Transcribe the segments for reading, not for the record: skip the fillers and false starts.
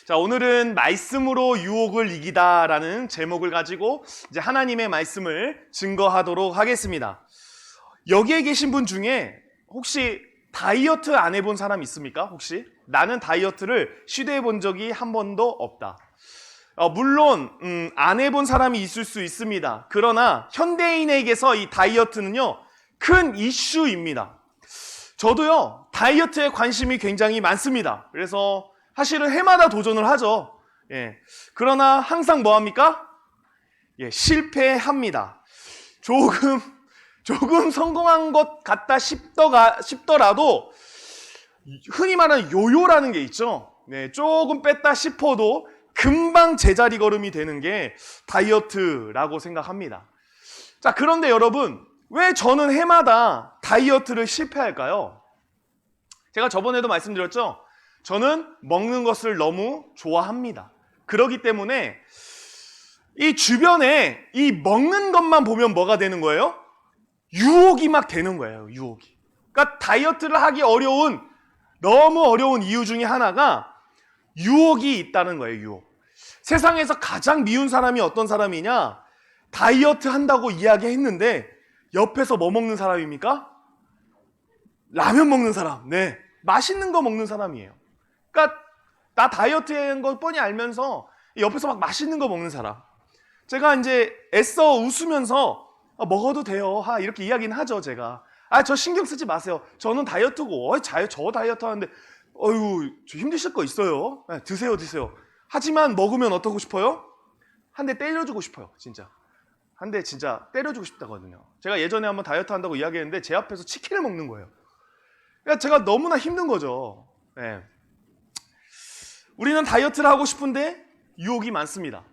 자, 오늘은 말씀으로 유혹을 이기다라는 제목을 가지고 이제 하나님의 말씀을 증거하도록 하겠습니다. 여기에 계신 분 중에 혹시 다이어트 안 해본 사람 있습니까? 혹시? 나는 다이어트를 시도해 본 적이 한 번도 없다. 물론 안 해본 사람이 있을 수 있습니다. 그러나 현대인에게서 이 다이어트는요, 큰 이슈입니다. 저도요, 다이어트에 관심이 굉장히 많습니다. 그래서 사실은 해마다 도전을 하죠. 예. 그러나 항상 뭐 합니까? 예, 실패합니다. 조금 성공한 것 같다 싶더라도 흔히 말하는 요요라는 게 있죠. 네, 조금 뺐다 싶어도 금방 제자리 걸음이 되는 게 다이어트라고 생각합니다. 자, 그런데 여러분, 왜 저는 해마다 다이어트를 실패할까요? 제가 저번에도 말씀드렸죠. 저는 먹는 것을 너무 좋아합니다. 그렇기 때문에 이 주변에 이 먹는 것만 보면 뭐가 되는 거예요? 유혹이 막 되는 거예요, 유혹이. 그러니까 다이어트를 하기 너무 어려운 이유 중에 하나가 유혹이 있다는 거예요, 유혹. 세상에서 가장 미운 사람이 어떤 사람이냐? 다이어트 한다고 이야기했는데 옆에서 뭐 먹는 사람입니까? 라면 먹는 사람. 네, 맛있는 거 먹는 사람이에요. 그러니까 나 다이어트 하는 거 뻔히 알면서 옆에서 막 맛있는 거 먹는 사람. 제가 이제 애써 웃으면서 먹어도 돼요, 이렇게 이야기는 하죠, 제가. 저 신경 쓰지 마세요. 저는 다이어트고, 저 다이어트 하는데, 저 힘드실 거 있어요. 네, 드세요. 하지만 먹으면 어떠고 싶어요? 한 대 때려주고 싶어요, 진짜. 한 대 진짜 때려주고 싶다거든요. 제가 예전에 한번 다이어트 한다고 이야기했는데 제 앞에서 치킨을 먹는 거예요. 그러니까 제가 너무나 힘든 거죠. 네. 우리는 다이어트를 하고 싶은데 유혹이 많습니다.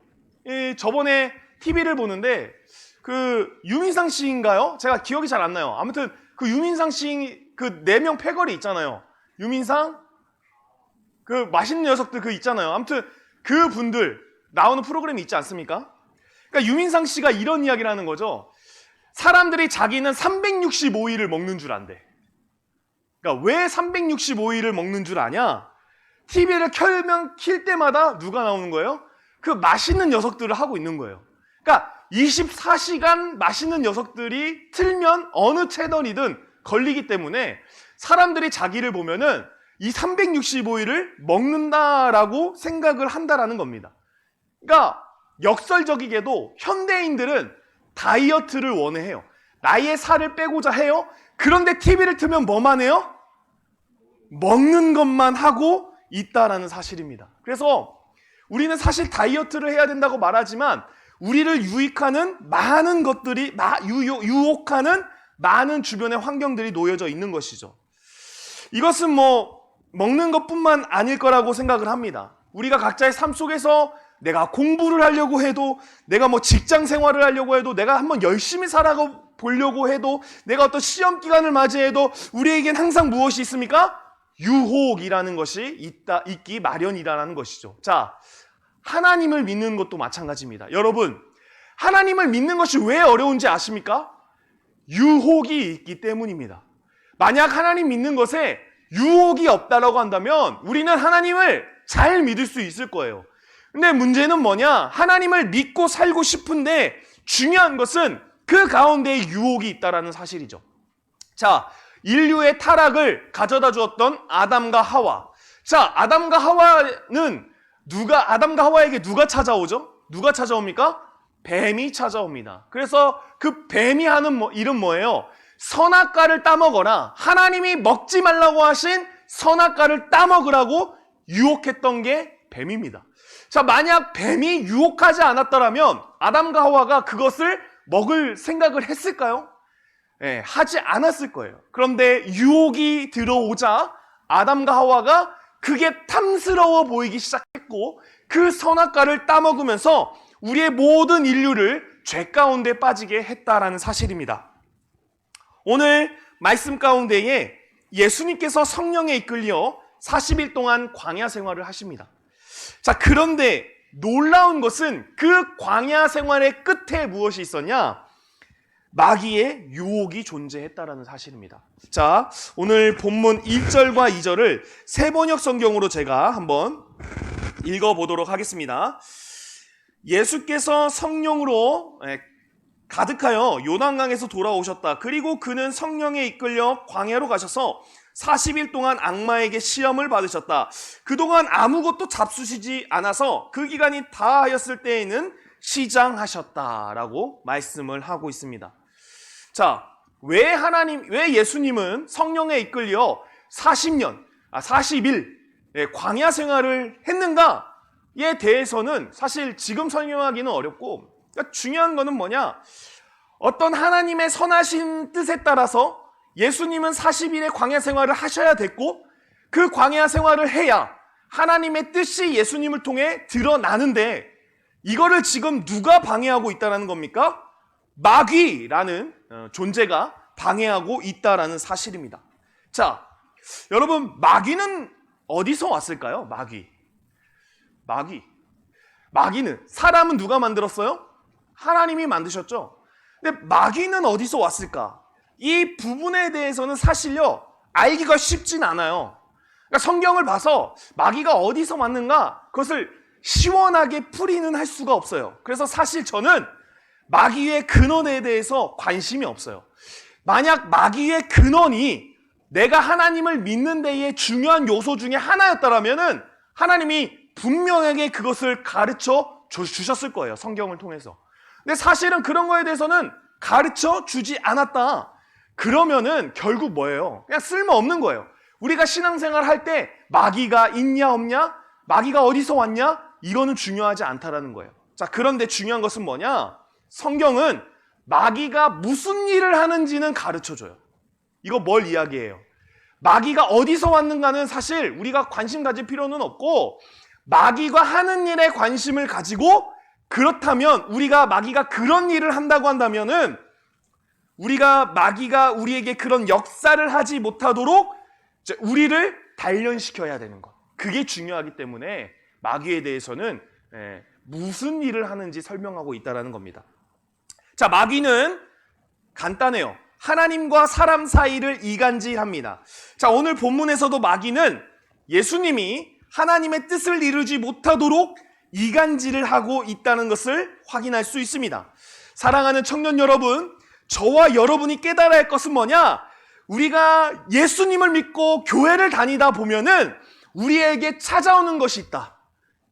저번에 TV를 보는데 그 유민상 씨인가요? 제가 기억이 잘 안 나요. 아무튼 그 유민상 씨 그 4명 패거리 있잖아요. 유민상, 그 맛있는 녀석들 그 있잖아요. 아무튼 그 분들 나오는 프로그램이 있지 않습니까? 그러니까 유민상 씨가 이런 이야기를 하는 거죠. 사람들이 자기는 365일을 먹는 줄 안대. 그러니까 왜 365일을 먹는 줄 아냐? TV를 킬 때마다 누가 나오는 거예요? 그 맛있는 녀석들을 하고 있는 거예요. 그러니까 24시간 맛있는 녀석들이 틀면 어느 채널이든 걸리기 때문에 사람들이 자기를 보면은 이 365일을 먹는다라고 생각을 한다라는 겁니다. 그러니까 역설적이게도 현대인들은 다이어트를 원해요. 나의 살을 빼고자 해요. 그런데 TV를 틀면 뭐만 해요? 먹는 것만 하고 있다라는 사실입니다. 그래서 우리는 사실 다이어트를 해야 된다고 말하지만 우리를 유혹하는 많은 것들이, 유혹하는 많은 주변의 환경들이 놓여져 있는 것이죠. 이것은 먹는 것뿐만 아닐 거라고 생각을 합니다. 우리가 각자의 삶 속에서 내가 공부를 하려고 해도, 내가 직장 생활을 하려고 해도, 내가 한번 열심히 살아보려고 해도, 내가 어떤 시험 기간을 맞이해도 우리에겐 항상 무엇이 있습니까? 유혹이라는 것이 있기 마련이라는 것이죠. 자, 하나님을 믿는 것도 마찬가지입니다. 여러분, 하나님을 믿는 것이 왜 어려운지 아십니까? 유혹이 있기 때문입니다. 만약 하나님 믿는 것에 유혹이 없다라고 한다면 우리는 하나님을 잘 믿을 수 있을 거예요. 근데 문제는 뭐냐? 하나님을 믿고 살고 싶은데 중요한 것은 그 가운데에 유혹이 있다라는 사실이죠. 자, 인류의 타락을 가져다 주었던 아담과 하와. 자, 아담과 하와에게 누가 찾아오죠? 누가 찾아옵니까? 뱀이 찾아옵니다. 그래서 그 뱀이 하는 일은 뭐예요? 선악과를 따먹어라. 하나님이 먹지 말라고 하신 선악과를 따먹으라고 유혹했던 게 뱀입니다. 자, 만약 뱀이 유혹하지 않았더라면 아담과 하와가 그것을 먹을 생각을 했을까요? 네, 하지 않았을 거예요. 그런데 유혹이 들어오자 아담과 하와가 그게 탐스러워 보이기 시작했고 그 선악과를 따먹으면서 우리의 모든 인류를 죄 가운데 빠지게 했다라는 사실입니다. 오늘 말씀 가운데에 예수님께서 성령에 이끌려 40일 동안 광야 생활을 하십니다. 자, 그런데 놀라운 것은 그 광야 생활의 끝에 무엇이 있었냐? 마귀의 유혹이 존재했다라는 사실입니다. 자, 오늘 본문 1절과 2절을 세번역 성경으로 제가 한번 읽어보도록 하겠습니다. 예수께서 성령으로 가득하여 요단강에서 돌아오셨다. 그리고 그는 성령에 이끌려 광야로 가셔서 40일 동안 악마에게 시험을 받으셨다. 그동안 아무것도 잡수시지 않아서 그 기간이 다하였을 때에는 시장하셨다라고 말씀을 하고 있습니다. 자, 왜 예수님은 성령에 이끌려 40일 광야 생활을 했는가에 대해서는 사실 지금 설명하기는 어렵고, 그러니까 중요한 거는 뭐냐? 어떤 하나님의 선하신 뜻에 따라서 예수님은 40일의 광야 생활을 하셔야 됐고, 그 광야 생활을 해야 하나님의 뜻이 예수님을 통해 드러나는데, 이거를 지금 누가 방해하고 있다는 겁니까? 마귀라는 존재가 방해하고 있다라는 사실입니다. 자, 여러분, 마귀는 어디서 왔을까요? 마귀는, 사람은 누가 만들었어요? 하나님이 만드셨죠. 근데 마귀는 어디서 왔을까? 이 부분에 대해서는 사실요, 알기가 쉽진 않아요. 그러니까 성경을 봐서 마귀가 어디서 왔는가, 그것을 시원하게 풀이는 할 수가 없어요. 그래서 사실 저는 마귀의 근원에 대해서 관심이 없어요. 만약 마귀의 근원이 내가 하나님을 믿는 데의 중요한 요소 중에 하나였다라면은 하나님이 분명하게 그것을 가르쳐 주셨을 거예요. 성경을 통해서. 근데 사실은 그런 거에 대해서는 가르쳐 주지 않았다. 그러면은 결국 뭐예요? 그냥 쓸모없는 거예요. 우리가 신앙생활 할 때 마귀가 있냐 없냐? 마귀가 어디서 왔냐? 이거는 중요하지 않다라는 거예요. 자, 그런데 중요한 것은 뭐냐? 성경은 마귀가 무슨 일을 하는지는 가르쳐줘요. 이거 뭘 이야기해요? 마귀가 어디서 왔는가는 사실 우리가 관심 가질 필요는 없고, 마귀가 하는 일에 관심을 가지고, 그렇다면 우리가 마귀가 그런 일을 한다고 한다면은 마귀가 우리에게 그런 역사를 하지 못하도록 우리를 단련시켜야 되는 것. 그게 중요하기 때문에 마귀에 대해서는 무슨 일을 하는지 설명하고 있다는 겁니다. 자, 마귀는 간단해요. 하나님과 사람 사이를 이간질합니다. 자, 오늘 본문에서도 마귀는 예수님이 하나님의 뜻을 이루지 못하도록 이간질을 하고 있다는 것을 확인할 수 있습니다. 사랑하는 청년 여러분, 저와 여러분이 깨달아야 할 것은 뭐냐? 우리가 예수님을 믿고 교회를 다니다 보면은 우리에게 찾아오는 것이 있다.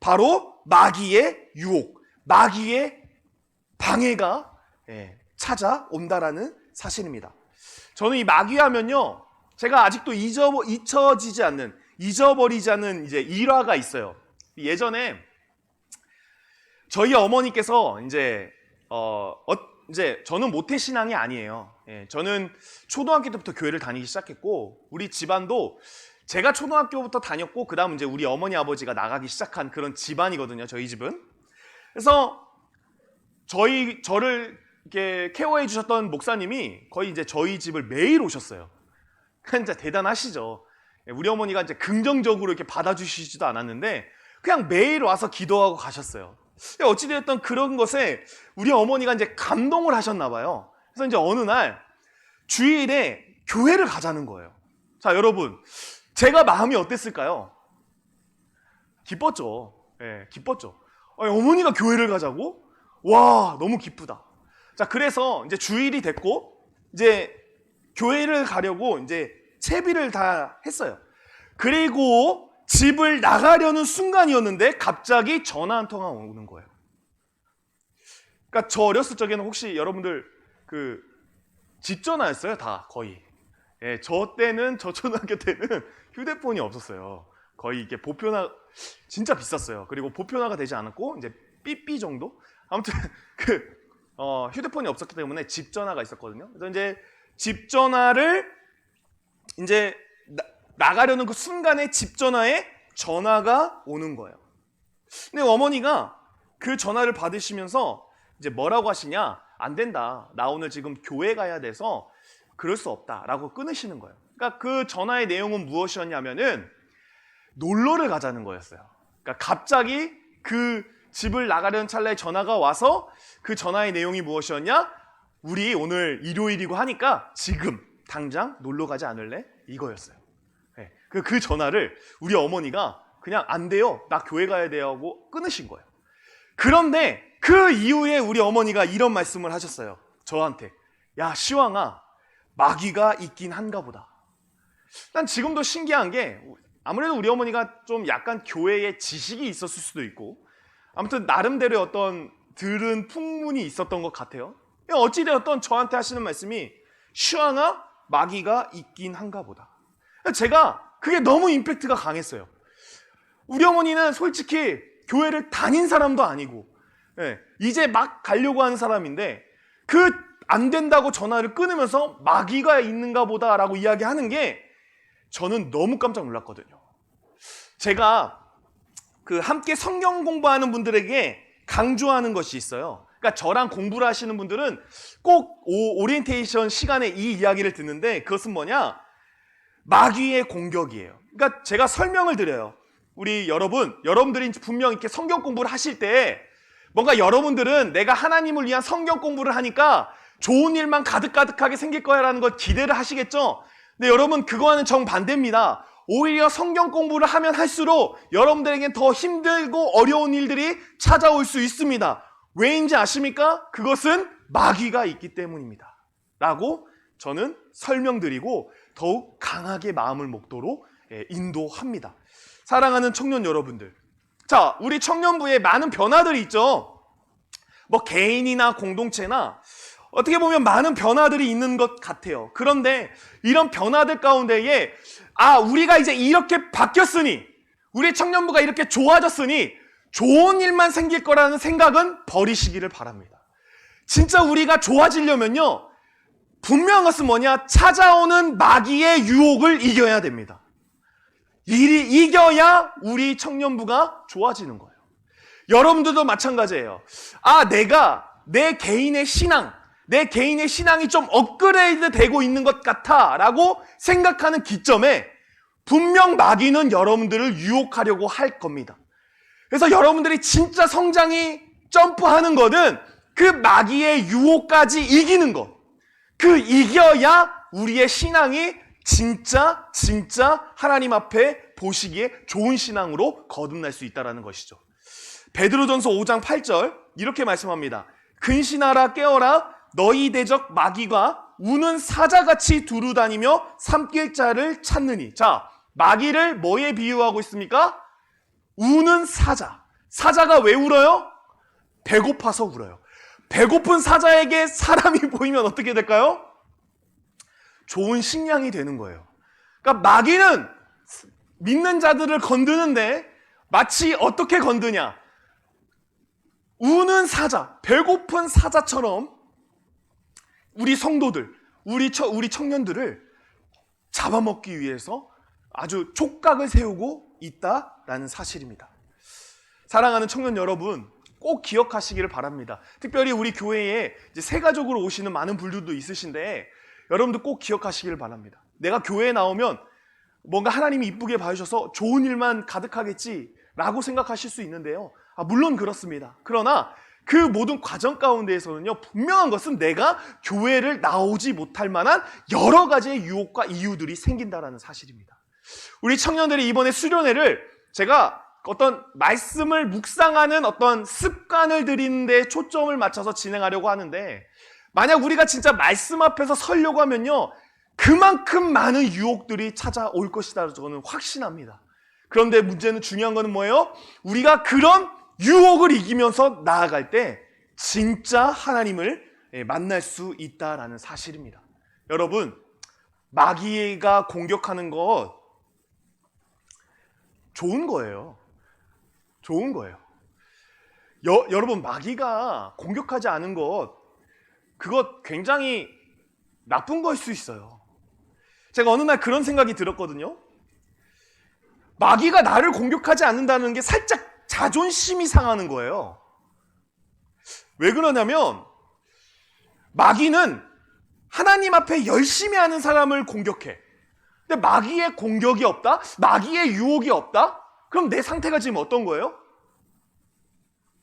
바로 마귀의 유혹, 마귀의 방해가 찾아온다라는 사실입니다. 저는 이 마귀 하면요, 제가 아직도 잊혀버리지 않는 이제 일화가 있어요. 예전에 저희 어머니께서 이제 저는 모태신앙이 아니에요. 저는 초등학교 때부터 교회를 다니기 시작했고, 우리 집안도 제가 초등학교부터 다녔고, 그 다음 이제 우리 어머니 아버지가 나가기 시작한 그런 집안이거든요, 저희 집은. 그래서 저를 이렇게 케어해 주셨던 목사님이 거의 이제 저희 집을 매일 오셨어요. 진짜 대단하시죠. 우리 어머니가 이제 긍정적으로 이렇게 받아주시지도 않았는데 그냥 매일 와서 기도하고 가셨어요. 어찌되었던 그런 것에 우리 어머니가 이제 감동을 하셨나 봐요. 그래서 이제 어느 날 주일에 교회를 가자는 거예요. 자, 여러분, 제가 마음이 어땠을까요? 기뻤죠. 기뻤죠. 어머니가 교회를 가자고? 와, 너무 기쁘다. 자, 그래서 이제 주일이 됐고, 이제 교회를 가려고 이제 채비를 다 했어요. 그리고 집을 나가려는 순간이었는데 갑자기 전화 한 통화 오는 거예요. 그러니까 저 어렸을 적에는 혹시 여러분들 집 전화였어요, 다 거의. 저 초등학교 때는 휴대폰이 없었어요. 거의 이게 보편화 진짜 비쌌어요. 그리고 보편화가 되지 않았고 이제 삐삐 정도. 아무튼 휴대폰이 없었기 때문에 집 전화가 있었거든요. 그래서 이제 집 전화를 이제 나가려는 그 순간에 집 전화에 전화가 오는 거예요. 근데 어머니가 그 전화를 받으시면서 이제 뭐라고 하시냐? 안 된다. 나 오늘 지금 교회 가야 돼서 그럴 수 없다라고 끊으시는 거예요. 그러니까 그 전화의 내용은 무엇이었냐면은 놀러를 가자는 거였어요. 그러니까 갑자기 그 집을 나가려는 찰나에 전화가 와서 그 전화의 내용이 무엇이었냐? 우리 오늘 일요일이고 하니까 지금 당장 놀러 가지 않을래? 이거였어요. 그 전화를 우리 어머니가 그냥 안 돼요. 나 교회 가야 돼요 하고 끊으신 거예요. 그런데 그 이후에 우리 어머니가 이런 말씀을 하셨어요. 저한테. 야, 시왕아, 마귀가 있긴 한가 보다. 난 지금도 신기한 게 아무래도 우리 어머니가 좀 약간 교회에 지식이 있었을 수도 있고 아무튼 나름대로의 어떤 들은 풍문이 있었던 것 같아요. 어찌되었던 저한테 하시는 말씀이 시왕아, 마귀가 있긴 한가 보다. 제가 그게 너무 임팩트가 강했어요. 우리 어머니는 솔직히 교회를 다닌 사람도 아니고 이제 막 가려고 하는 사람인데 그 안 된다고 전화를 끊으면서 마귀가 있는가 보다라고 이야기하는 게 저는 너무 깜짝 놀랐거든요. 제가 그 함께 성경 공부하는 분들에게 강조하는 것이 있어요. 그러니까 저랑 공부를 하시는 분들은 꼭 오리엔테이션 시간에 이 이야기를 듣는데 그것은 뭐냐? 마귀의 공격이에요. 그러니까 제가 설명을 드려요. 우리 여러분들이 분명 이렇게 성경 공부를 하실 때 뭔가 여러분들은 내가 하나님을 위한 성경 공부를 하니까 좋은 일만 가득가득하게 생길 거야라는 걸 기대를 하시겠죠? 근데 여러분 그거와는 정반대입니다. 오히려 성경 공부를 하면 할수록 여러분들에겐 더 힘들고 어려운 일들이 찾아올 수 있습니다. 왜인지 아십니까? 그것은 마귀가 있기 때문입니다. 라고 저는 설명드리고 더욱 강하게 마음을 먹도록 인도합니다. 사랑하는 청년 여러분들. 자, 우리 청년부에 많은 변화들이 있죠. 뭐 개인이나 공동체나 어떻게 보면 많은 변화들이 있는 것 같아요. 그런데 이런 변화들 가운데에 우리가 이제 이렇게 바뀌었으니 우리 청년부가 이렇게 좋아졌으니 좋은 일만 생길 거라는 생각은 버리시기를 바랍니다. 진짜 우리가 좋아지려면요 분명한 것은 뭐냐? 찾아오는 마귀의 유혹을 이겨야 됩니다. 이겨야 우리 청년부가 좋아지는 거예요. 여러분들도 마찬가지예요. 내가 내 개인의 신앙이 좀 업그레이드 되고 있는 것 같아 라고 생각하는 기점에 분명 마귀는 여러분들을 유혹하려고 할 겁니다. 그래서 여러분들이 진짜 성장이 점프하는 것은 그 마귀의 유혹까지 이기는 것. 그 이겨야 우리의 신앙이 진짜 하나님 앞에 보시기에 좋은 신앙으로 거듭날 수 있다는 것이죠. 베드로전서 5장 8절 이렇게 말씀합니다. 근신하라 깨어라 너희 대적 마귀가 우는 사자같이 두루다니며 삼킬 자를 찾느니. 자, 마귀를 뭐에 비유하고 있습니까? 우는 사자. 사자가 왜 울어요? 배고파서 울어요. 배고픈 사자에게 사람이 보이면 어떻게 될까요? 좋은 식량이 되는 거예요. 그러니까 마귀는 믿는 자들을 건드는데 마치 어떻게 건드냐? 우는 사자, 배고픈 사자처럼 우리 성도들, 우리 청년들을 잡아먹기 위해서 아주 촉각을 세우고 있다라는 사실입니다. 사랑하는 청년 여러분, 꼭 기억하시기를 바랍니다. 특별히 우리 교회에 이제 새 가족으로 오시는 많은 분들도 있으신데 여러분들 꼭 기억하시기를 바랍니다. 내가 교회에 나오면 뭔가 하나님이 이쁘게 봐주셔서 좋은 일만 가득하겠지라고 생각하실 수 있는데요. 물론 그렇습니다. 그러나 그 모든 과정 가운데에서는요, 분명한 것은 내가 교회를 나오지 못할 만한 여러 가지의 유혹과 이유들이 생긴다라는 사실입니다. 우리 청년들이 이번에 수련회를 제가 어떤 말씀을 묵상하는 어떤 습관을 들이는 데 초점을 맞춰서 진행하려고 하는데, 만약 우리가 진짜 말씀 앞에서 서려고 하면요, 그만큼 많은 유혹들이 찾아올 것이다 저는 확신합니다. 그런데 문제는 중요한 거는 뭐예요? 우리가 그런 유혹을 이기면서 나아갈 때 진짜 하나님을 만날 수 있다라는 사실입니다. 여러분, 마귀가 공격하는 것 좋은 거예요. 좋은 거예요. 여러분, 마귀가 공격하지 않은 것, 그것 굉장히 나쁜 걸 수 있어요. 제가 어느 날 그런 생각이 들었거든요. 마귀가 나를 공격하지 않는다는 게 살짝 자존심이 상하는 거예요. 왜 그러냐면 마귀는 하나님 앞에 열심히 하는 사람을 공격해. 근데 마귀의 공격이 없다? 마귀의 유혹이 없다? 그럼 내 상태가 지금 어떤 거예요?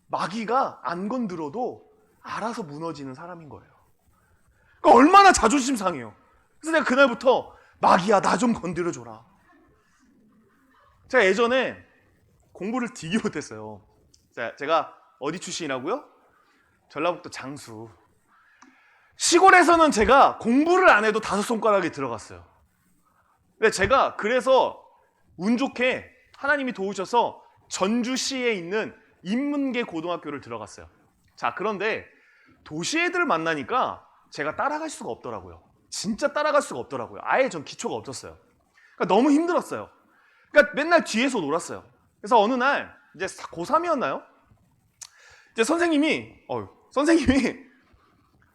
마귀가 안 건드려도 알아서 무너지는 사람인 거예요. 그러니까 얼마나 자존심 상해요. 그래서 내가 그날부터 마귀야, 나 좀 건드려줘라. 제가 예전에 공부를 되게 못했어요. 자, 제가 어디 출신이라고요? 전라북도 장수. 시골에서는 제가 공부를 안 해도 5손가락이 들어갔어요. 근데 제가 그래서 운 좋게 하나님이 도우셔서 전주시에 있는 인문계 고등학교를 들어갔어요. 자, 그런데 도시 애들 만나니까 제가 따라갈 수가 없더라고요. 진짜 따라갈 수가 없더라고요. 아예 전 기초가 없었어요. 그러니까 너무 힘들었어요. 그러니까 맨날 뒤에서 놀았어요. 그래서 어느 날 이제 고3이었나요? 이제 선생님이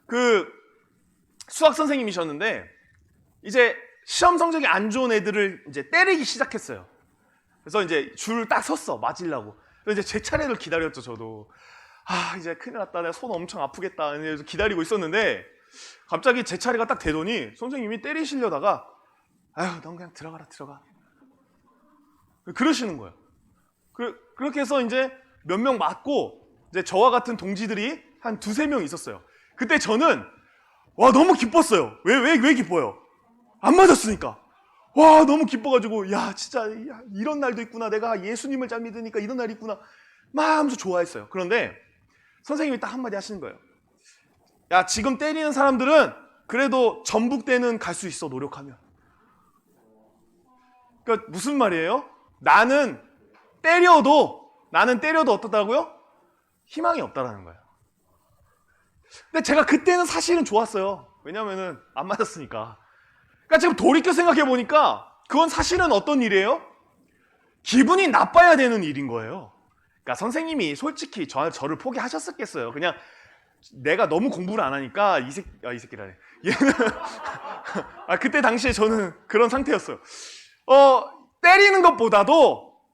그 수학 선생님이셨는데 이제 시험 성적이 안 좋은 애들을 이제 때리기 시작했어요. 그래서 이제 줄 딱 섰어, 맞으려고. 그래서 이제 제 차례를 기다렸죠, 저도. 아, 이제 큰일 났다. 내가 손 엄청 아프겠다. 이러면서 기다리고 있었는데 갑자기 제 차례가 딱 되더니 선생님이 때리시려다가 아유, 넌 그냥 들어가라, 들어가. 그러시는 거예요. 그렇게 해서 이제 몇 명 맞고 이제 저와 같은 동지들이 한 2-3명 있었어요. 그때 저는 와, 너무 기뻤어요. 왜 기뻐요? 안 맞았으니까. 와, 너무 기뻐가지고 야, 진짜 이런 날도 있구나. 내가 예수님을 잘 믿으니까 이런 날이 있구나. 막 하면서 좋아했어요. 그런데 선생님이 딱 한마디 하시는 거예요. 야, 지금 때리는 사람들은 그래도 전북대는 갈 수 있어, 노력하면. 그러니까 무슨 말이에요? 나는 때려도 어떻다고요? 희망이 없다라는 거예요. 근데 제가 그때는 사실은 좋았어요. 왜냐면은 안 맞았으니까. 그러니까 지금 돌이켜 생각해 보니까 그건 사실은 어떤 일이에요? 기분이 나빠야 되는 일인 거예요. 그러니까 선생님이 솔직히 저를 포기하셨었겠어요. 그냥 내가 너무 공부를 안 하니까 이 새끼라네. 얘는 그때 당시에 저는 그런 상태였어요.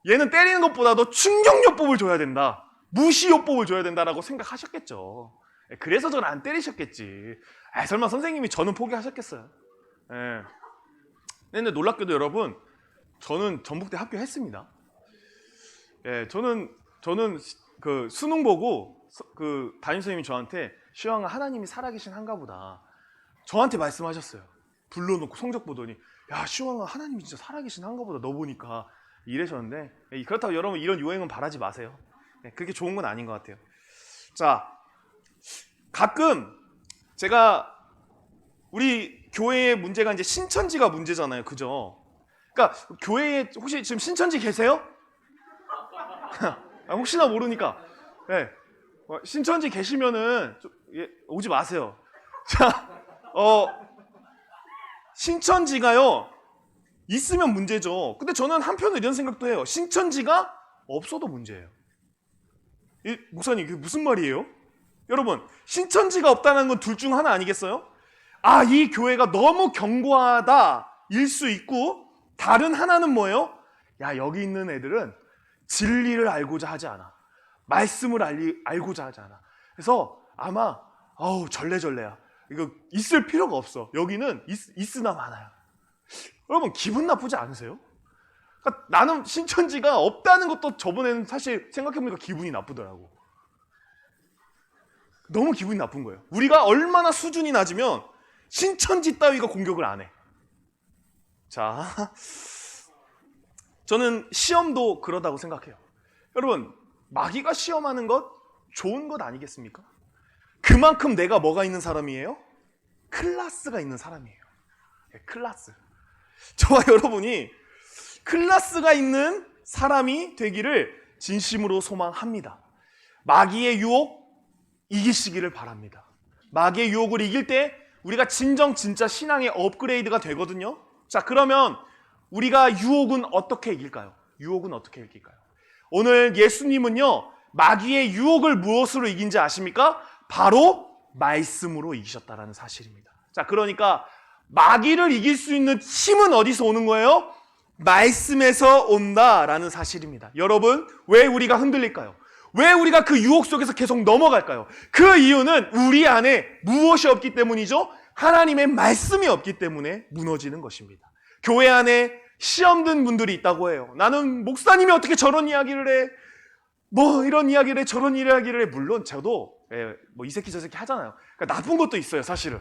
얘는 때리는 것보다도 충격요법을 줘야 된다. 무시요법을 줘야 된다라고 생각하셨겠죠. 그래서 저는 안 때리셨겠지. 설마 선생님이 저는 포기하셨겠어요. 예. 근데 놀랍게도 여러분, 저는 전북대 합격했습니다. 예, 저는 그 수능 보고 그 담임선생님이 저한테 시황아, 하나님이 살아계신 한가 보다. 저한테 말씀하셨어요. 불러놓고 성적 보더니 야, 시황아, 하나님이 진짜 살아계신 한가 보다. 너 보니까 이래셨는데, 그렇다고 여러분 이런 유행은 바라지 마세요. 그렇게 좋은 건 아닌 것 같아요. 자, 가끔 제가 우리 교회의 문제가 이제 신천지가 문제잖아요. 그죠? 그러니까 교회에 혹시 지금 신천지 계세요? 혹시나 모르니까. 네. 신천지 계시면은 오지 마세요. 자, 신천지가요 있으면 문제죠. 근데 저는 한편으로 이런 생각도 해요. 신천지가 없어도 문제예요. 목사님, 그게 무슨 말이에요? 여러분, 신천지가 없다는 건 둘 중 하나 아니겠어요? 이 교회가 너무 견고하다 일 수 있고, 다른 하나는 뭐예요? 야, 여기 있는 애들은 진리를 알고자 하지 않아. 말씀을 알고자 하지 않아. 그래서 아마 절레절레야. 이거 있을 필요가 없어. 여기는 있으나 마나야. 여러분, 기분 나쁘지 않으세요? 그러니까 나는 신천지가 없다는 것도 저번에는 사실 생각해보니까 기분이 나쁘더라고. 너무 기분이 나쁜 거예요. 우리가 얼마나 수준이 낮으면 신천지 따위가 공격을 안 해. 자, 저는 시험도 그러다고 생각해요. 여러분, 마귀가 시험하는 것 좋은 것 아니겠습니까? 그만큼 내가 뭐가 있는 사람이에요? 클라스가 있는 사람이에요. 클라스. 저와 여러분이 클라스가 있는 사람이 되기를 진심으로 소망합니다. 마귀의 유혹 이기시기를 바랍니다. 마귀의 유혹을 이길 때 우리가 진짜 신앙의 업그레이드가 되거든요. 자, 그러면 우리가 유혹은 어떻게 이길까요? 오늘 예수님은요, 마귀의 유혹을 무엇으로 이긴지 아십니까? 바로 말씀으로 이기셨다라는 사실입니다. 자, 그러니까 마귀를 이길 수 있는 힘은 어디서 오는 거예요? 말씀에서 온다라는 사실입니다. 여러분, 왜 우리가 흔들릴까요? 왜 우리가 그 유혹 속에서 계속 넘어갈까요? 그 이유는 우리 안에 무엇이 없기 때문이죠? 하나님의 말씀이 없기 때문에 무너지는 것입니다. 교회 안에 시험 든 분들이 있다고 해요. 나는 목사님이 어떻게 저런 이야기를 해? 뭐 이런 이야기를 해, 저런 이야기를 해. 물론 저도 뭐 이 새끼 저 새끼 하잖아요. 그러니까 나쁜 것도 있어요, 사실은.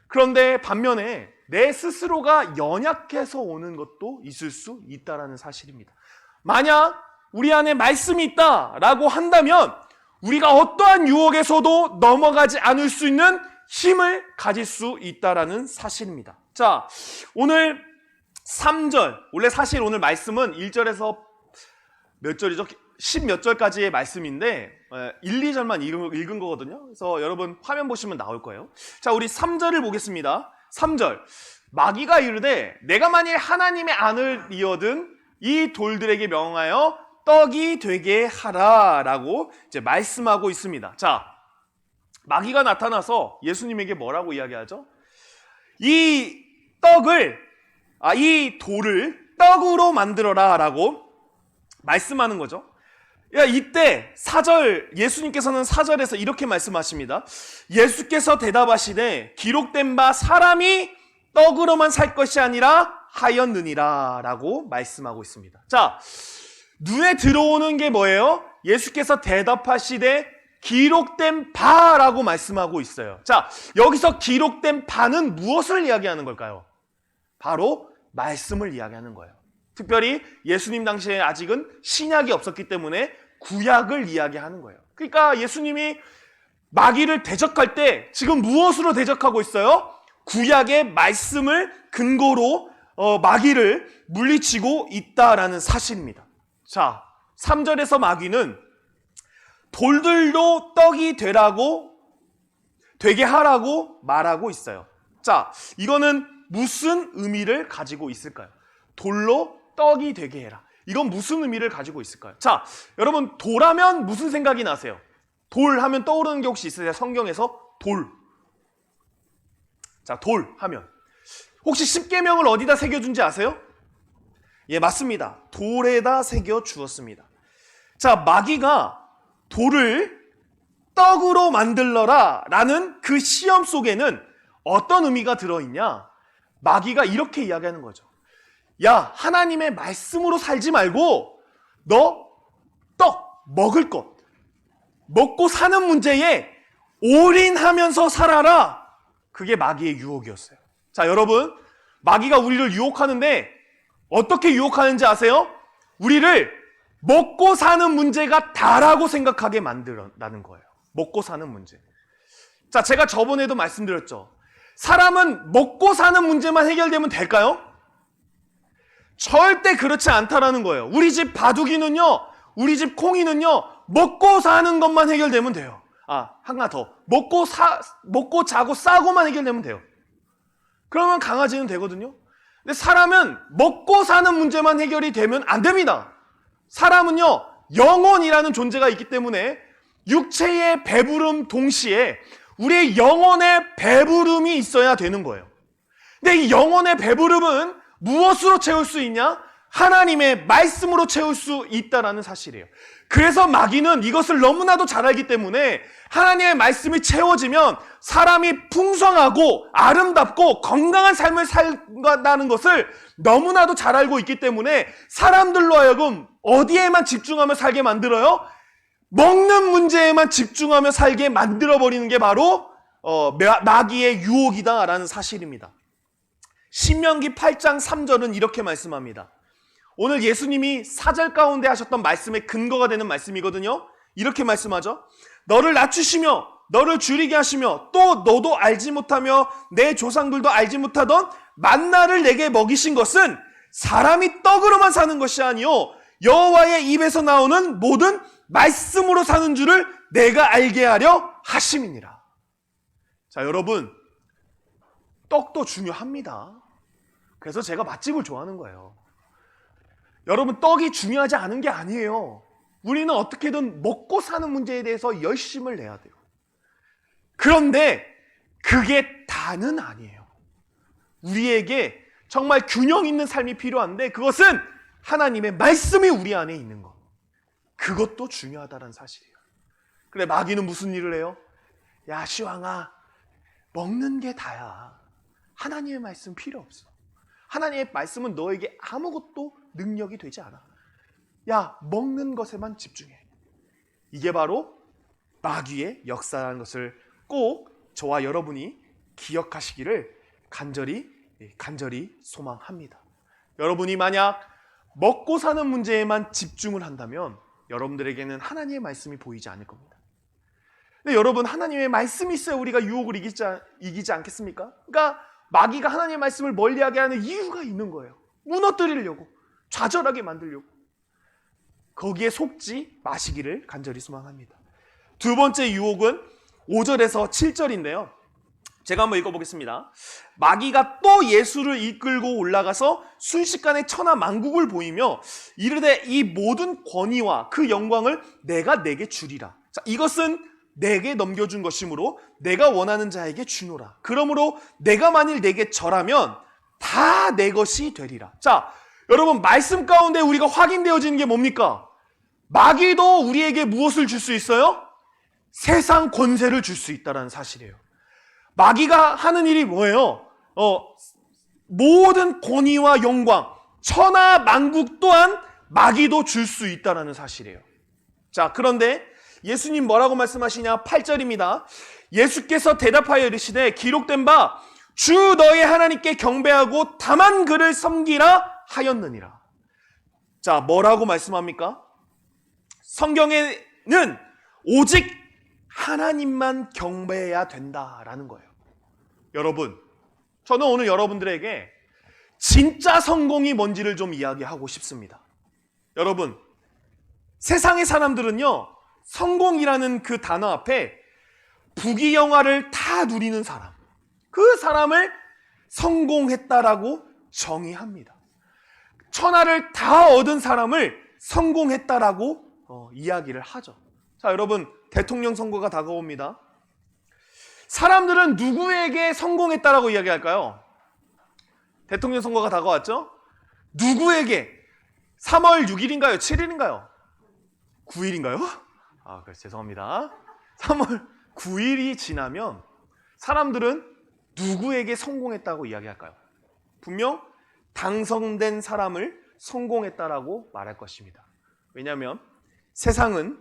그런데 반면에 내 스스로가 연약해서 오는 것도 있을 수 있다라는 사실입니다. 만약 우리 안에 말씀이 있다라고 한다면 우리가 어떠한 유혹에서도 넘어가지 않을 수 있는 힘을 가질 수 있다라는 사실입니다. 자, 오늘 3절, 원래 사실 오늘 말씀은 1절에서 몇 절이죠? 10 몇 절까지의 말씀인데 1, 2절만 읽은 거거든요. 그래서 여러분 화면 보시면 나올 거예요. 자, 우리 3절을 보겠습니다. 3절, 마귀가 이르되 내가 만일 하나님의 안을 이어든 이 돌들에게 명하여 떡이 되게 하라라고 이제 말씀하고 있습니다. 자, 마귀가 나타나서 예수님에게 뭐라고 이야기하죠? 이 돌을 떡으로 만들어라라고 말씀하는 거죠. 야, 이때 4절, 예수님께서는 4절에서 이렇게 말씀하십니다. 예수께서 대답하시되 기록된 바 사람이 떡으로만 살 것이 아니라 하였느니라 라고 말씀하고 있습니다. 자, 눈에 들어오는 게 뭐예요? 예수께서 대답하시되 기록된 바라고 말씀하고 있어요. 자, 여기서 기록된 바는 무엇을 이야기하는 걸까요? 바로 말씀을 이야기하는 거예요. 특별히 예수님 당시에 아직은 신약이 없었기 때문에 구약을 이야기하는 거예요. 그러니까 예수님이 마귀를 대적할 때 지금 무엇으로 대적하고 있어요? 구약의 말씀을 근거로 마귀를 물리치고 있다라는 사실입니다. 자, 3절에서 마귀는 돌들도 떡이 되게 하라고 말하고 있어요. 자, 이거는 무슨 의미를 가지고 있을까요? 돌로 떡이 되게 해라. 이건 무슨 의미를 가지고 있을까요? 자, 여러분 돌하면 무슨 생각이 나세요? 돌 하면 떠오르는 게 혹시 있으세요? 성경에서 돌. 자, 돌 하면 혹시 십계명을 어디다 새겨준지 아세요? 예, 맞습니다. 돌에다 새겨 주었습니다. 자, 마귀가 돌을 떡으로 만들러라 라는 그 시험 속에는 어떤 의미가 들어있냐? 마귀가 이렇게 이야기하는 거죠. 야, 하나님의 말씀으로 살지 말고 너 먹을 것, 먹고 사는 문제에 올인하면서 살아라. 그게 마귀의 유혹이었어요. 자, 여러분, 마귀가 우리를 유혹하는데 어떻게 유혹하는지 아세요? 우리를 먹고 사는 문제가 다라고 생각하게 만들어나는 거예요. 먹고 사는 문제. 자, 제가 저번에도 말씀드렸죠. 사람은 먹고 사는 문제만 해결되면 될까요? 절대 그렇지 않다라는 거예요. 우리 집 바둑이는요, 우리 집 콩이는요, 먹고 사는 것만 해결되면 돼요. 아, 하나 더. 먹고 자고 싸고만 해결되면 돼요. 그러면 강아지는 되거든요. 근데 사람은 먹고 사는 문제만 해결이 되면 안 됩니다. 사람은요, 영혼이라는 존재가 있기 때문에 육체의 배부름 동시에 우리의 영혼의 배부름이 있어야 되는 거예요. 근데 이 영혼의 배부름은 무엇으로 채울 수 있냐? 하나님의 말씀으로 채울 수 있다는 사실이에요. 그래서 마귀는 이것을 너무나도 잘 알기 때문에 하나님의 말씀이 채워지면 사람이 풍성하고 아름답고 건강한 삶을 살다는 것을 너무나도 잘 알고 있기 때문에 사람들로 하여금 어디에만 집중하며 살게 만들어요? 먹는 문제에만 집중하며 살게 만들어버리는 게 바로 마귀의 유혹이다라는 사실입니다. 신명기 8장 3절은 이렇게 말씀합니다. 오늘 예수님이 4절 가운데 하셨던 말씀의 근거가 되는 말씀이거든요. 이렇게 말씀하죠. 너를 낮추시며 너를 줄이게 하시며 또 너도 알지 못하며 내 조상들도 알지 못하던 만나를 내게 먹이신 것은 사람이 떡으로만 사는 것이 아니요 여호와의 입에서 나오는 모든 말씀으로 사는 줄을 내가 알게 하려 하심이니라. 자, 여러분, 떡도 중요합니다. 그래서 제가 맛집을 좋아하는 거예요. 여러분, 떡이 중요하지 않은 게 아니에요. 우리는 어떻게든 먹고 사는 문제에 대해서 열심을 내야 돼요. 그런데 그게 다는 아니에요. 우리에게 정말 균형 있는 삶이 필요한데 그것은 하나님의 말씀이 우리 안에 있는 것. 그것도 중요하다는 사실이에요. 그래, 마귀는 무슨 일을 해요? 야, 시왕아, 먹는 게 다야. 하나님의 말씀 필요 없어. 하나님의 말씀은 너에게 아무것도 능력이 되지 않아. 야, 먹는 것에만 집중해. 이게 바로 마귀의 역사라는 것을 꼭 저와 여러분이 기억하시기를 간절히 소망합니다. 여러분이 만약 먹고 사는 문제에만 집중을 한다면 여러분들에게는 하나님의 말씀이 보이지 않을 겁니다. 근데 여러분, 하나님의 말씀이 있어야 우리가 유혹을 이기지 않겠습니까? 그러니까 마귀가 하나님의 말씀을 멀리하게 하는 이유가 있는 거예요. 무너뜨리려고, 좌절하게 만들려고. 거기에 속지 마시기를 간절히 소망합니다. 두 번째 유혹은 5절에서 7절인데요. 제가 한번 읽어보겠습니다. 마귀가 또 예수를 이끌고 올라가서 순식간에 천하 만국을 보이며 이르되 이 모든 권위와 그 영광을 내가 내게 주리라. 자, 이것은 내게 넘겨준 것이므로 내가 원하는 자에게 주노라. 그러므로 내가 만일 내게 절하면 다 내 것이 되리라. 자, 여러분, 말씀 가운데 우리가 확인되어지는 게 뭡니까? 마귀도 우리에게 무엇을 줄 수 있어요? 세상 권세를 줄 수 있다는 사실이에요. 마귀가 하는 일이 뭐예요? 모든 권위와 영광, 천하 만국 또한 마귀도 줄 수 있다는 사실이에요. 자, 그런데 예수님 뭐라고 말씀하시냐? 8절입니다. 예수께서 대답하여 이르시되 기록된 바 주 너의 하나님께 경배하고 다만 그를 섬기라 하였느니라. 자, 뭐라고 말씀합니까? 성경에는 오직 하나님만 경배해야 된다라는 거예요. 여러분, 저는 오늘 여러분들에게 진짜 성공이 뭔지를 좀 이야기하고 싶습니다. 여러분, 세상의 사람들은요, 성공이라는 그 단어 앞에 부귀영화를 다 누리는 사람, 그 사람을 성공했다라고 정의합니다. 천하를 다 얻은 사람을 성공했다라고 이야기를 하죠. 자, 여러분, 대통령 선거가 다가옵니다. 사람들은 누구에게 성공했다라고 이야기할까요? 대통령 선거가 다가왔죠? 누구에게? 3월 6일인가요? 7일인가요? 9일인가요? 그래서 죄송합니다. 3월 9일이 지나면 사람들은 누구에게 성공했다고 이야기할까요? 분명 당선된 사람을 성공했다라고 말할 것입니다. 왜냐하면 세상은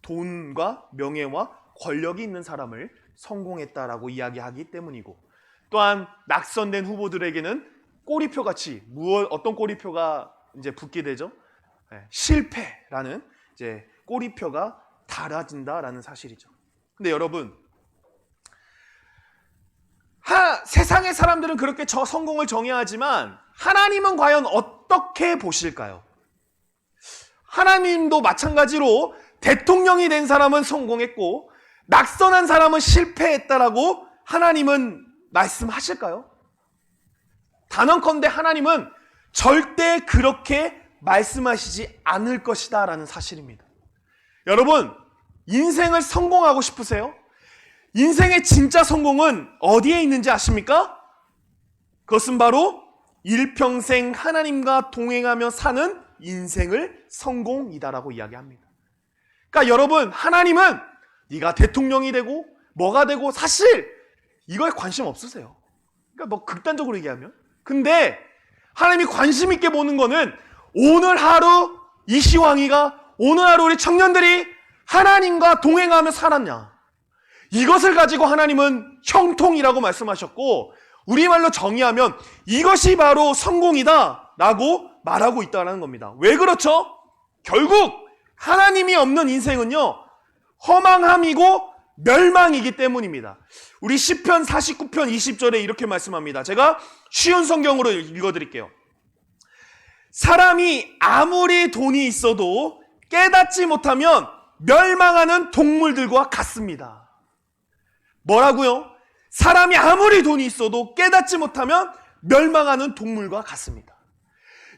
돈과 명예와 권력이 있는 사람을 성공했다라고 이야기하기 때문이고, 또한 낙선된 후보들에게는 꼬리표 같이 어떤 꼬리표가 이제 붙게 되죠? 실패라는 이제 꼬리표가 달아진다라는 사실이죠. 근데 여러분, 세상의 사람들은 그렇게 성공을 정의하지만 하나님은 과연 어떻게 보실까요? 하나님도 마찬가지로 대통령이 된 사람은 성공했고 낙선한 사람은 실패했다라고 하나님은 말씀하실까요? 단언컨대 하나님은 절대 그렇게 말씀하시지 않을 것이다 라는 사실입니다. 여러분, 인생을 성공하고 싶으세요? 인생의 진짜 성공은 어디에 있는지 아십니까? 그것은 바로 일평생 하나님과 동행하며 사는 인생을 성공이다라고 이야기합니다. 그러니까 여러분, 하나님은 네가 대통령이 되고 뭐가 되고 사실 이거에 관심 없으세요. 그러니까 뭐 극단적으로 얘기하면. 근데 하나님이 관심 있게 보는 거는 오늘 하루 이시왕이가, 오늘 하루 우리 청년들이 하나님과 동행하며 살았냐, 이것을 가지고 하나님은 형통이라고 말씀하셨고, 우리말로 정의하면 이것이 바로 성공이다 라고 말하고 있다는 겁니다. 왜 그렇죠? 결국 하나님이 없는 인생은요, 허망함이고 멸망이기 때문입니다. 우리 시편 49편 20절에 이렇게 말씀합니다. 제가 쉬운 성경으로 읽어드릴게요. 사람이 아무리 돈이 있어도 깨닫지 못하면 멸망하는 동물들과 같습니다. 뭐라고요? 사람이 아무리 돈이 있어도 깨닫지 못하면 멸망하는 동물과 같습니다.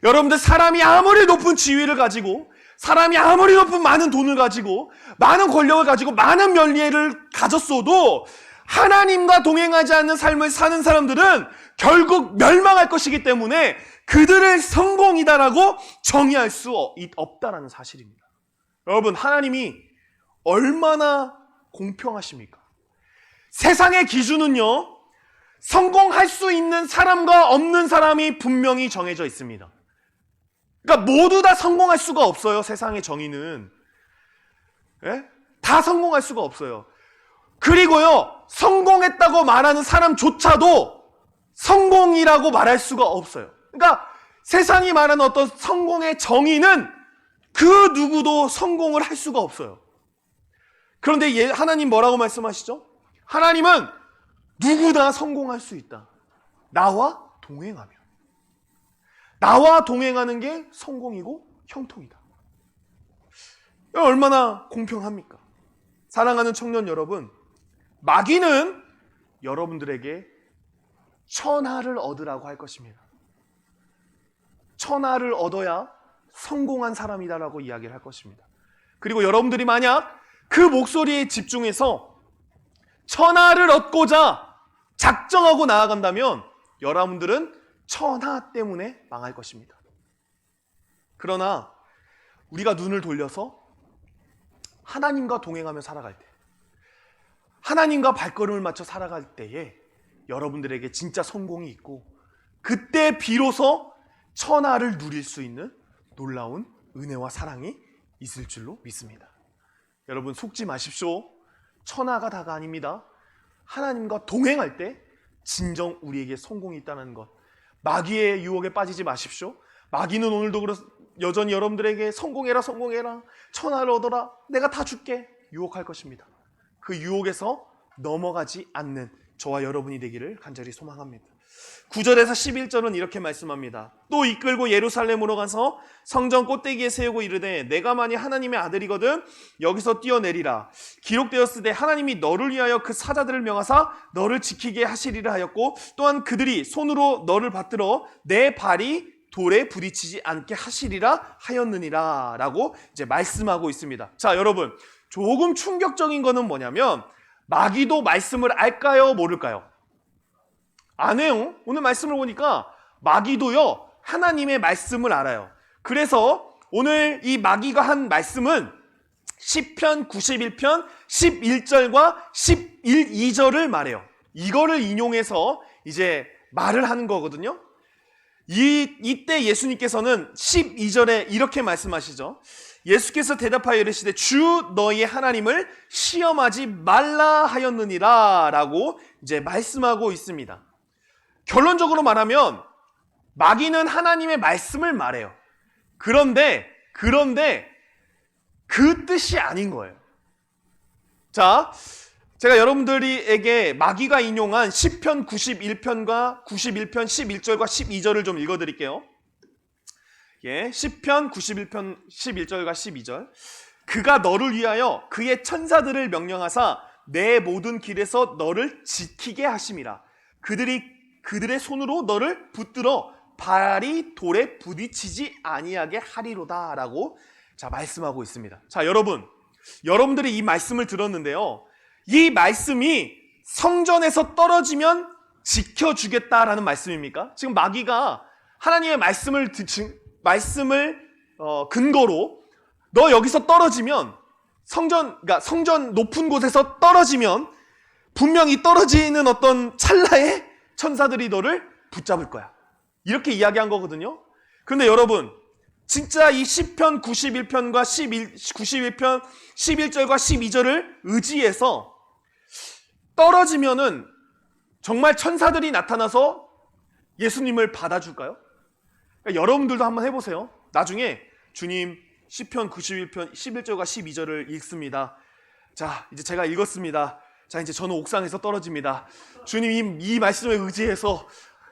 여러분들, 사람이 아무리 높은 지위를 가지고, 사람이 아무리 높은 많은 돈을 가지고, 많은 권력을 가지고, 많은 명예를 가졌어도 하나님과 동행하지 않는 삶을 사는 사람들은 결국 멸망할 것이기 때문에 그들을 성공이다라고 정의할 수 없다라는 사실입니다. 여러분, 하나님이 얼마나 공평하십니까? 세상의 기준은요, 성공할 수 있는 사람과 없는 사람이 분명히 정해져 있습니다. 그러니까 모두 다 성공할 수가 없어요. 세상의 정의는. 다 성공할 수가 없어요. 그리고요, 성공했다고 말하는 사람조차도 성공이라고 말할 수가 없어요. 그러니까 세상이 말하는 어떤 성공의 정의는 그 누구도 성공을 할 수가 없어요. 그런데 하나님 뭐라고 말씀하시죠? 하나님은 누구나 성공할 수 있다. 나와 동행하면. 나와 동행하는 게 성공이고 형통이다. 얼마나 공평합니까? 사랑하는 청년 여러분, 마귀는 여러분들에게 천하를 얻으라고 할 것입니다. 천하를 얻어야 성공한 사람이다라고 이야기를 할 것입니다. 그리고 여러분들이 만약 그 목소리에 집중해서 천하를 얻고자 작정하고 나아간다면 여러분들은 천하 때문에 망할 것입니다. 그러나 우리가 눈을 돌려서 하나님과 동행하며 살아갈 때, 하나님과 발걸음을 맞춰 살아갈 때에 여러분들에게 진짜 성공이 있고, 그때 비로소 천하를 누릴 수 있는 놀라운 은혜와 사랑이 있을 줄로 믿습니다. 여러분 속지 마십시오. 천하가 다가 아닙니다. 하나님과 동행할 때 진정 우리에게 성공이 있다는 것. 마귀의 유혹에 빠지지 마십시오. 마귀는 오늘도 여전히 여러분들에게 성공해라, 성공해라, 천하를 얻어라, 내가 다 줄게 유혹할 것입니다. 그 유혹에서 넘어가지 않는 저와 여러분이 되기를 간절히 소망합니다. 9절에서 11절은 이렇게 말씀합니다. 또 이끌고 예루살렘으로 가서 성전 꼭대기에 세우고 이르되 내가 만일 하나님의 아들이거든 여기서 뛰어내리라. 기록되었으되 하나님이 너를 위하여 그 사자들을 명하사 너를 지키게 하시리라 하였고, 또한 그들이 손으로 너를 받들어 내 발이 돌에 부딪히지 않게 하시리라 하였느니라 라고 이제 말씀하고 있습니다. 자, 여러분 조금 충격적인 거는 뭐냐면, 마귀도 말씀을 알까요, 모를까요? 아네요. 오늘 말씀을 보니까 마귀도요 하나님의 말씀을 알아요. 그래서 오늘 이 마귀가 한 말씀은 시편 91편 11절과 2절을 말해요. 이거를 인용해서 이제 말을 하는 거거든요. 이때 예수님께서는 12절에 이렇게 말씀하시죠. 예수께서 대답하여 이르시되 주 너희의 하나님을 시험하지 말라 하였느니라 라고 이제 말씀하고 있습니다. 결론적으로 말하면 마귀는 하나님의 말씀을 말해요. 그런데 그 뜻이 아닌 거예요. 자, 제가 여러분들에게 마귀가 인용한 시편 91편과 91편 11절과 12절을 좀 읽어드릴게요. 예, 시편 91편 11절과 12절. 그가 너를 위하여 그의 천사들을 명령하사 내 모든 길에서 너를 지키게 하심이라. 그들의 손으로 너를 붙들어 발이 돌에 부딪히지 아니하게 하리로다 라고 자 말씀하고 있습니다. 자, 여러분들이 이 말씀을 들었는데요, 이 말씀이 성전에서 떨어지면 지켜주겠다라는 말씀입니까? 지금 마귀가 하나님의 말씀을 근거로 너 여기서 떨어지면 성전 높은 곳에서 떨어지면 분명히 떨어지는 어떤 찰나에 천사들이 너를 붙잡을 거야, 이렇게 이야기한 거거든요. 그런데 여러분 진짜 이 시편 91편과 91편 11절과 12절을 의지해서 떨어지면은 정말 천사들이 나타나서 예수님을 받아줄까요? 그러니까 여러분들도 한번 해보세요. 나중에 주님 시편 91편 11절과 12절을 읽습니다. 자, 이제 제가 읽었습니다. 자, 이제 저는 옥상에서 떨어집니다. 주님 이 말씀에 의지해서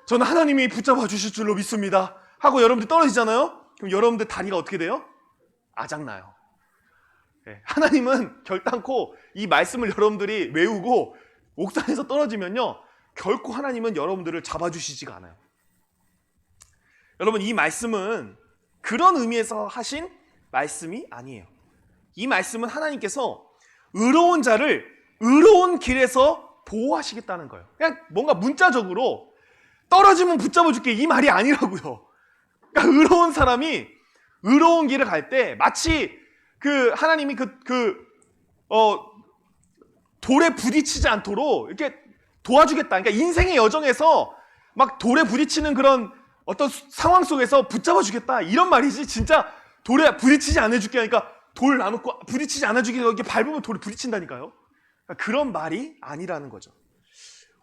저는 하나님이 붙잡아 주실 줄로 믿습니다 하고 여러분들 떨어지잖아요. 그럼 여러분들 다리가 어떻게 돼요? 아작나요. 네, 하나님은 결단코 이 말씀을 여러분들이 외우고 옥상에서 떨어지면요, 결코 하나님은 여러분들을 잡아주시지가 않아요. 여러분, 이 말씀은 그런 의미에서 하신 말씀이 아니에요. 이 말씀은 하나님께서 의로운 자를 의로운 길에서 보호하시겠다는 거예요. 그냥 뭔가 문자적으로 떨어지면 붙잡아줄게 이 말이 아니라고요. 그러니까 의로운 사람이 의로운 길을 갈 때 마치 하나님이 돌에 부딪히지 않도록 이렇게 도와주겠다. 그러니까 인생의 여정에서 막 돌에 부딪히는 그런 어떤 상황 속에서 붙잡아주겠다 이런 말이지, 진짜 돌에 부딪히지 않아줄게 하니까 돌 놔놓고 부딪히지 않아주게 이렇게 밟으면 돌에 부딪힌다니까요. 그러니까 그런 말이 아니라는 거죠.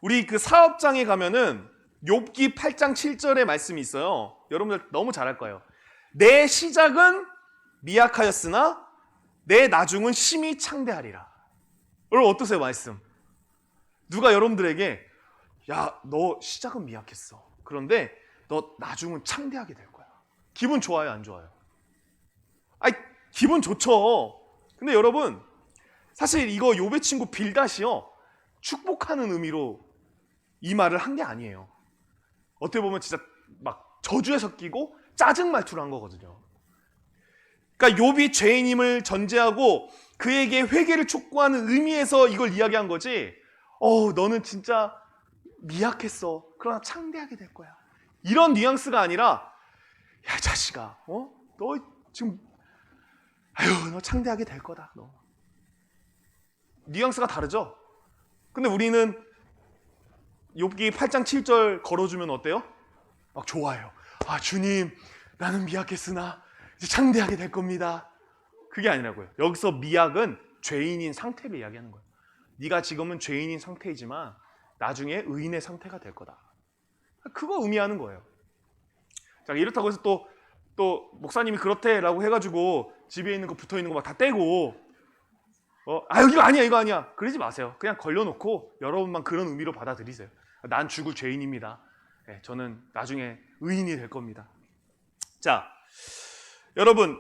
우리 그 사업장에 가면은 욥기 8장 7절의 말씀이 있어요. 여러분들 너무 잘 알 거예요. 내 시작은 미약하였으나 내 나중은 심히 창대하리라. 여러분 어떠세요 말씀? 누가 여러분들에게 야, 너 시작은 미약했어. 그런데 너 나중은 창대하게 될 거야. 기분 좋아요, 안 좋아요? 아이, 기분 좋죠. 근데 여러분, 사실 이거 욥의 친구 빌닷이요, 축복하는 의미로 이 말을 한 게 아니에요. 어떻게 보면 진짜 막 저주에 섞이고 짜증 말투를 한 거거든요. 그러니까 욥이 죄인임을 전제하고 그에게 회개를 촉구하는 의미에서 이걸 이야기한 거지. 너는 진짜 미약했어. 그러나 창대하게 될 거야. 이런 뉘앙스가 아니라, 야 자식아, 너 지금 너 창대하게 될 거다. 너. 뉘앙스가 다르죠? 근데 우리는 욥기 8장 7절 걸어주면 어때요? 막 좋아요. 아 주님, 나는 미약했으나 이제 창대하게 될 겁니다. 그게 아니라고요. 여기서 미약은 죄인인 상태를 이야기하는 거예요. 네가 지금은 죄인인 상태이지만 나중에 의인의 상태가 될 거다. 그거 의미하는 거예요. 자, 이렇다고 해서 또 목사님이 그렇대라고 해가지고 집에 있는 거 붙어있는 거 막 다 떼고 이거 아니야, 이거 아니야. 그러지 마세요. 그냥 걸려놓고 여러분만 그런 의미로 받아들이세요. 난 죽을 죄인입니다. 네, 저는 나중에 의인이 될 겁니다. 자, 여러분,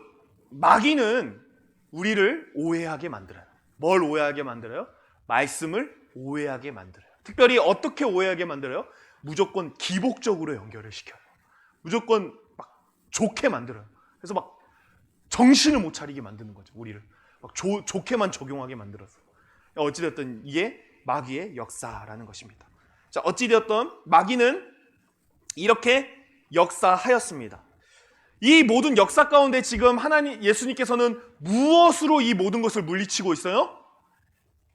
마귀는 우리를 오해하게 만들어요. 뭘 오해하게 만들어요? 말씀을 오해하게 만들어요. 특별히 어떻게 오해하게 만들어요? 무조건 기복적으로 연결을 시켜요. 무조건 막 좋게 만들어요. 그래서 막 정신을 못 차리게 만드는 거죠. 우리를 막 좋게만 적용하게 만들어서. 어찌되었든 이게 마귀의 역사라는 것입니다. 자, 어찌되었든 마귀는 이렇게 역사하였습니다. 이 모든 역사 가운데 지금 예수님께서는 무엇으로 이 모든 것을 물리치고 있어요?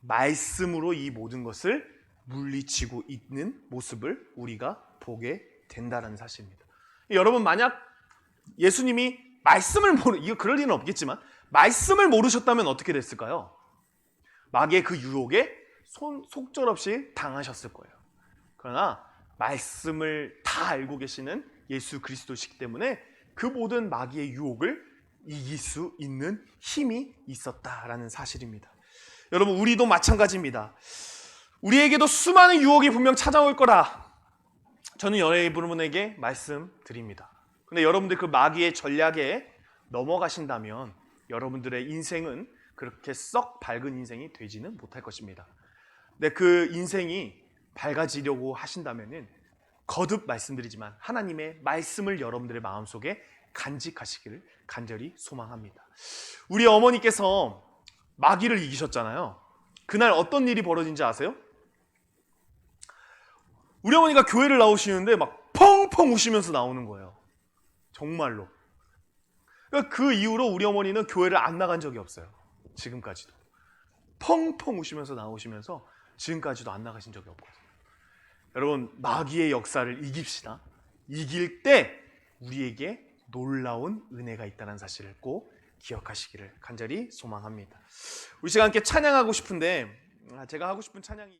말씀으로 이 모든 것을 물리치고 있는 모습을 우리가 보게 된다는 사실입니다. 여러분, 만약 예수님이 이거 그럴 리는 없겠지만 말씀을 모르셨다면 어떻게 됐을까요? 마귀의 그 유혹에 속절없이 당하셨을 거예요. 그러나 말씀을 다 알고 계시는 예수 그리스도시기 때문에 그 모든 마귀의 유혹을 이길 수 있는 힘이 있었다라는 사실입니다. 여러분, 우리도 마찬가지입니다. 우리에게도 수많은 유혹이 분명 찾아올 거라 저는 여러분에게 말씀드립니다. 근데 여러분들 그 마귀의 전략에 넘어가신다면 여러분들의 인생은 그렇게 썩 밝은 인생이 되지는 못할 것입니다. 근데 그 인생이 밝아지려고 하신다면은 거듭 말씀드리지만 하나님의 말씀을 여러분들의 마음속에 간직하시기를 간절히 소망합니다. 우리 어머니께서 마귀를 이기셨잖아요. 그날 어떤 일이 벌어진지 아세요? 우리 어머니가 교회를 나오시는데 막 펑펑 우시면서 나오는 거예요. 정말로. 그 이후로 우리 어머니는 교회를 안 나간 적이 없어요. 지금까지도. 펑펑 우시면서 나오시면서 지금까지도 안 나가신 적이 없거든요. 여러분, 마귀의 역사를 이깁시다. 이길 때 우리에게 놀라운 은혜가 있다는 사실을 꼭 기억하시기를 간절히 소망합니다. 우리 시간 함께 찬양하고 싶은데 제가 하고 싶은 찬양이